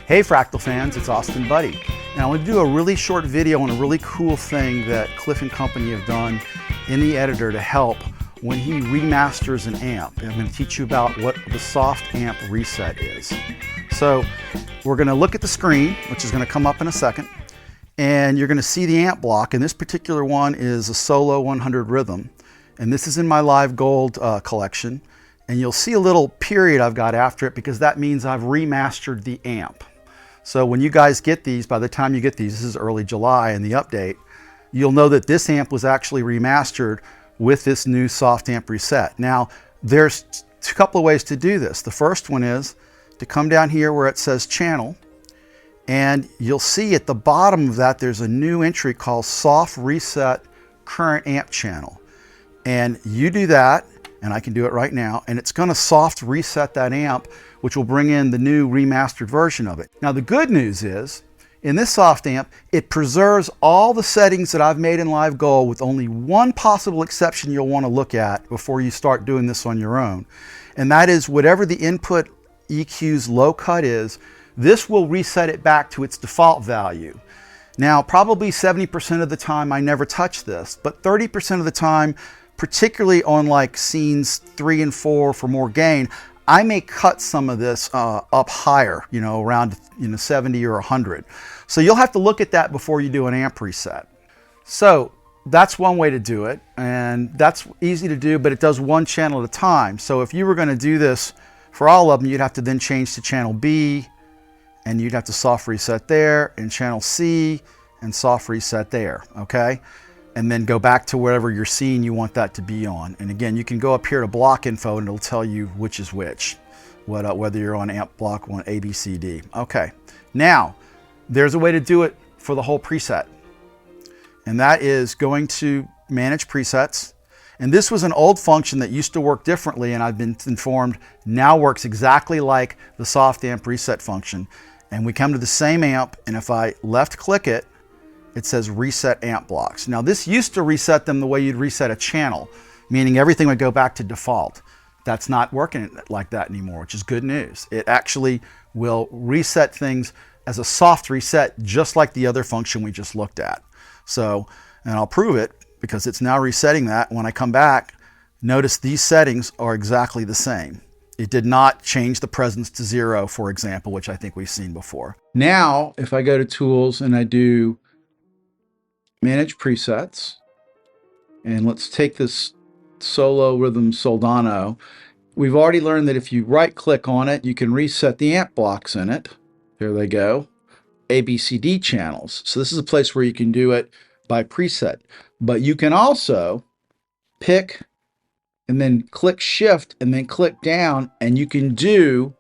Hey Fractal fans, it's AustinBuddy. And I want to do a really short video on a really cool thing that Cliff and Company have done in the editor to help when he remasters an amp. And I'm going to teach you about what the soft amp reset is. So we're going to look at the screen, which is going to come up in a second, and you're going to see the amp block. And this particular one is a Solo 100 Rhythm. And this is in my Live Gold collection. And you'll see a little period I've got after it because that means I've remastered the amp. So when you guys get these, by the time you get these, this is early July in the update, you'll know that this amp was actually remastered with this new soft amp reset. Now, there's a couple of ways to do this. The first one is to come down here where it says channel, and you'll see at the bottom of that there's a new entry called soft reset current amp channel. And you do that, and I can do it right now, and it's going to soft reset that amp, which will bring in the new remastered version of it. Now the good news is, in this soft amp, it preserves all the settings that I've made in Live Gold with only one possible exception you'll want to look at before you start doing this on your own. And that is whatever the input EQ's low cut is, this will reset it back to its default value. Now, probably 70% of the time I never touch this, but 30% of the time, particularly on like scenes 3 and 4 for more gain, I may cut some of this up higher, around 70 or 100. So you'll have to look at that before you do an amp reset. So that's one way to do it, and that's easy to do, but it does one channel at a time. So if you were going to do this for all of them, you'd have to then change to channel B, and you'd have to soft reset there, and channel C, and soft reset there, okay? And then go back to wherever you're seeing you want that to be on. And again, you can go up here to block info and it'll tell you which is which, whether you're on amp block 1, A, B, C, D. Okay, now there's a way to do it for the whole preset. And that is going to manage presets. And this was an old function that used to work differently, and I've been informed now works exactly like the soft amp reset function. And we come to the same amp, and if I left click it, it says reset amp blocks. Now this used to reset them the way you'd reset a channel, meaning everything would go back to default. That's not working like that anymore, which is good news. It actually will reset things as a soft reset, just like the other function we just looked at. So, and I'll prove it because it's now resetting that. When I come back, notice these settings are exactly the same. It did not change the presence to 0, for example, which I think we've seen before. Now, if I go to tools and I do manage presets, and let's take this Solo Rhythm Soldano. We've already learned that if you right click on it, you can reset the amp blocks in it. There they go. A, B, C, D channels. So this is a place where you can do it by preset. But you can also pick and then click shift and then click down, and you can do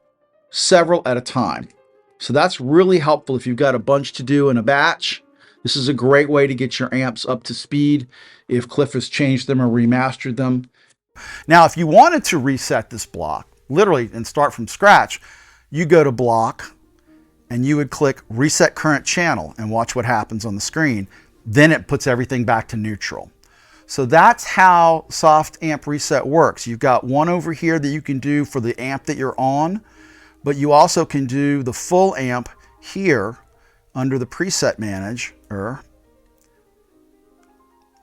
several at a time. So that's really helpful if you've got a bunch to do in a batch. This is a great way to get your amps up to speed if Cliff has changed them or remastered them. Now, if you wanted to reset this block, literally, and start from scratch, you go to block and you would click reset current channel and watch what happens on the screen. Then it puts everything back to neutral. So that's how soft amp reset works. You've got one over here that you can do for the amp that you're on, but you also can do the full amp here under the preset manager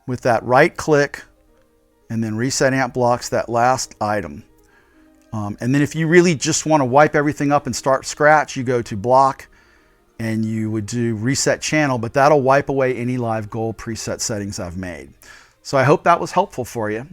with that right click and then reset amp blocks, that last item. And then if you really just want to wipe everything up and start scratch, you go to block and you would do reset channel, but that'll wipe away any Live Gold preset settings I've made. So I hope that was helpful for you.